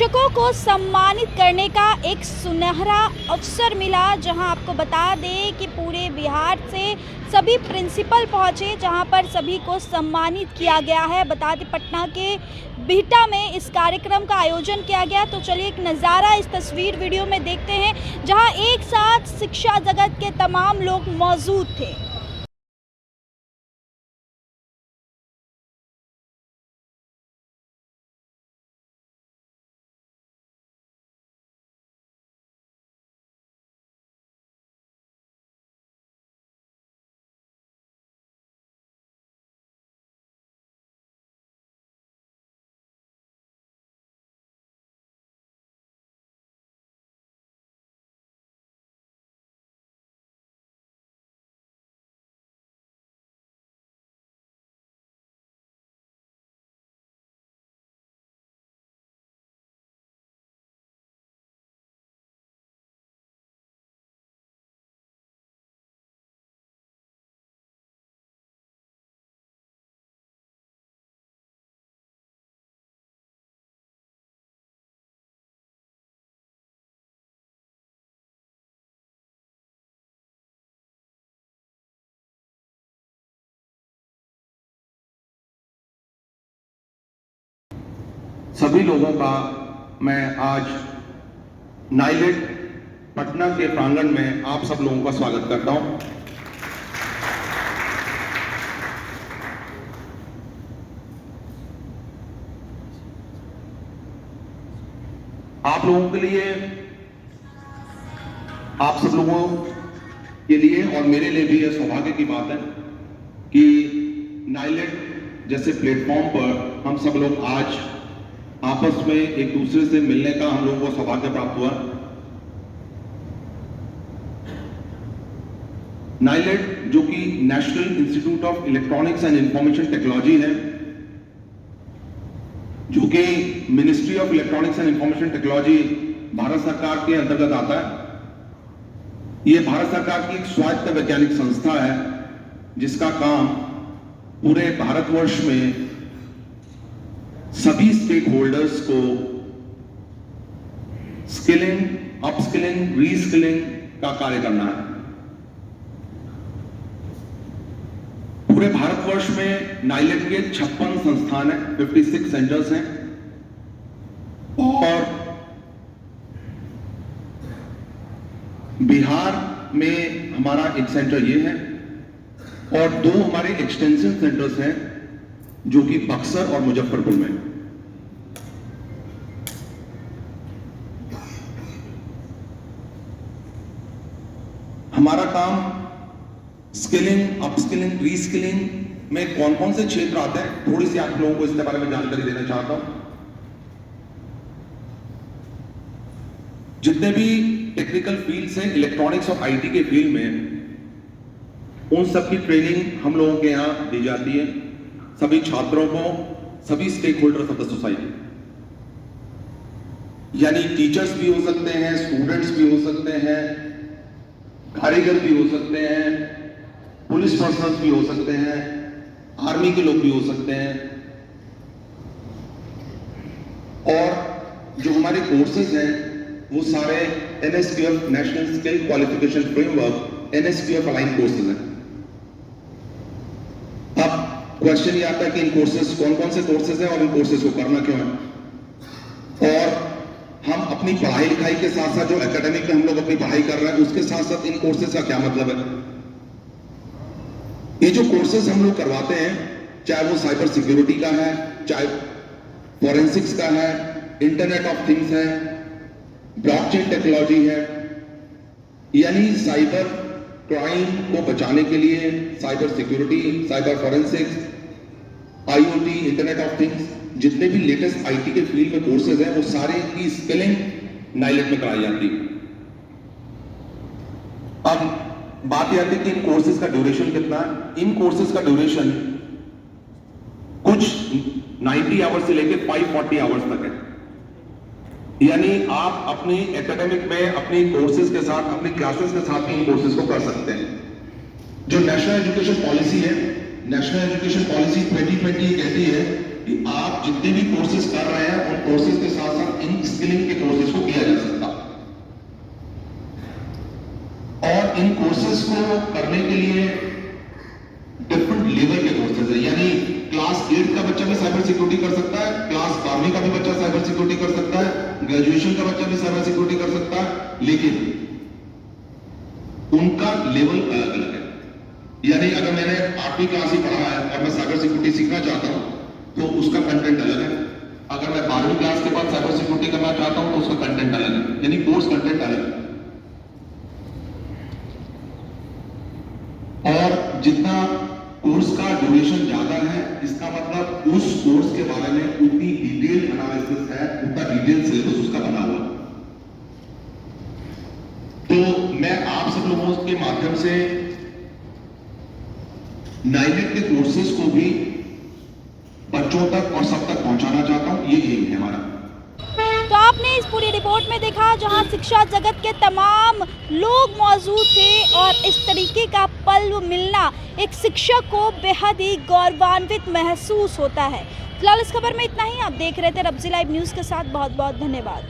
शिक्षकों को सम्मानित करने का एक सुनहरा अवसर मिला, जहां आपको बता दें कि पूरे बिहार से सभी प्रिंसिपल पहुंचे, जहां पर सभी को सम्मानित किया गया है। बता दें पटना के बिहटा में इस कार्यक्रम का आयोजन किया गया। तो चलिए एक नज़ारा इस तस्वीर वीडियो में देखते हैं, जहां एक साथ शिक्षा जगत के तमाम लोग मौजूद थे। सभी लोगों का मैं आज नाइलेट पटना के प्रांगण में आप सब लोगों का स्वागत करता हूं। आप लोगों के लिए, आप सब लोगों के लिए और मेरे लिए भी यह सौभाग्य की बात है कि नाइलेट जैसे प्लेटफॉर्म पर हम सब लोग आज आपस में एक दूसरे से मिलने का हम लोगों को सौभाग्य प्राप्त हुआ। नाइलेट जो कि national institute of electronics and information technology है, जो कि ministry of electronics and information technology Bharat सरकार के अंतर्गत आता है। यह भारत सरकार की एक स्वायत्त वैज्ञानिक संस्था है, जिसका काम पूरे भारतवर्ष में सभी स्टेक होल्डर्स को स्किलिंग, अपस्किलिंग, रीस्किलिंग का कार्य करना है। पूरे भारतवर्ष में नाइलेट के 56 संस्थान हैं, 56 सेंटर्स हैं, और बिहार में हमारा एक सेंटर ये है और 2 हमारे एक्सटेंशन सेंटर्स हैं, जो कि बक्सर और मुजफ्फरपुर में। हमारा काम स्किलिंग, अपस्किलिंग, रीस्किलिंग में कौन कौन से क्षेत्र आते हैं, थोड़ी सी आप लोगों को इसके बारे में जानकारी देना चाहता हूं। जितने भी टेक्निकल फील्ड्स हैं इलेक्ट्रॉनिक्स और आईटी के फील्ड में, उन सब की ट्रेनिंग हम लोगों के यहां दी जाती है सभी छात्रों को, सभी stakeholders of the society. यानी टीचर्स भी हो सकते हैं, स्टूडेंट्स भी हो सकते हैं, कारीगर भी हो सकते हैं, पुलिस पर्सनल भी हो सकते हैं, आर्मी के लोग भी हो सकते हैं। और जो हमारे कोर्सेज हैं वो सारे NSQF national skill qualification framework NSQF align courses हैं। अब क्वेश्चन ये आता है कि इन कोर्सेज कौन कौन से कोर्सेज हैं और इन कोर्सेज को करना क्यों है। और हम अपनी पढ़ाई लिखाई के साथ साथ जो एकेडमिक में हम लोग अपनी पढ़ाई कर रहे हैं, उसके साथ साथ इन कोर्सेज का क्या मतलब है। ये जो कोर्सेज हम लोग करवाते हैं, चाहे वो साइबर सिक्योरिटी का है, चाहे फॉरेंसिक्स का है, इंटरनेट ऑफ थिंग्स है, ब्लॉकचेन टेक्नोलॉजी है, यानी साइबर क्राइम को बचाने के लिए cyber security, cyber forensics, IoT, internet of things, जितने भी लेटेस्ट आईटी के फील्ड में कोर्सेज हैं, वो सारे की स्किलिंग नाइलेट में कराई जाती है। अब बात यह आती है कि इन कोर्सेज का ड्यूरेशन कितना है। इन कोर्सेज का ड्यूरेशन कुछ 90 आवर्स से लेकर 540 आवर्स तक है। यानी आप अपनी एकेडमिक में अपनी कोर्सेज के साथ, अपनी क्लासेस के साथ इन कोर्सेज को कर सकते हैं। जो नेशनल एजुकेशन पॉलिसी है, नेशनल एजुकेशन पॉलिसी 2020 कहती है कि आप जितने भी कोर्सेज कर रहे हैं उन कोर्सेज के साथ साथ इन स्किलिंग के कोर्सेज को किया जा सकता, और इन कोर्सेज को करने के लिए डिफरेंट लेवल के कोर्सेज है। यानी क्लास 8 का बच्चा भी साइबर सिक्योरिटी कर सकता है, क्लास 12वीं का भी बच्चा साइबर सिक्योरिटी कर सकता है, ग्रेजुएशन का बच्चा भी साइबर सिक्योरिटी कर सकता है, लेकिन उनका लेवल अलग अलग है। यानी अगर मैंने 8वीं क्लास ही पढ़ा है और मैं साइबर सिक्योरिटी सीखना चाहता हूं तो उसका कंटेंट अलग है। अगर मैं 12वीं क्लास के बाद साइबर सिक्योरिटी करना चाहता हूं तो उसका कंटेंट अलग है, यानी कोर्स कंटेंट अलग है। और जितना कोर्स का ड्यूरेशन ज्यादा है, इसका मतलब उस कोर्स के बारे में उतनी डिटेल एनालिसिस है, उतना डिटेल सिलेबस उसका बना हुआ। तो मैं आप सब लोगों के माध्यम से नाइनेट के कोर्सेज को भी बच्चों तक और सब तक पहुंचाना चाहता हूं, ये एम है हमारा। तो आपने इस पूरी रिपोर्ट में देखा जहां शिक्षा जगत के तमाम लोग मौजूद थे और इस तरीके का पल मिलना एक शिक्षक को बेहद ही गौरवान्वित महसूस होता है। फिलहाल इस खबर में इतना ही। आप देख रहे थे रब्जी लाइव न्यूज़ के साथ। बहुत बहुत धन्यवाद।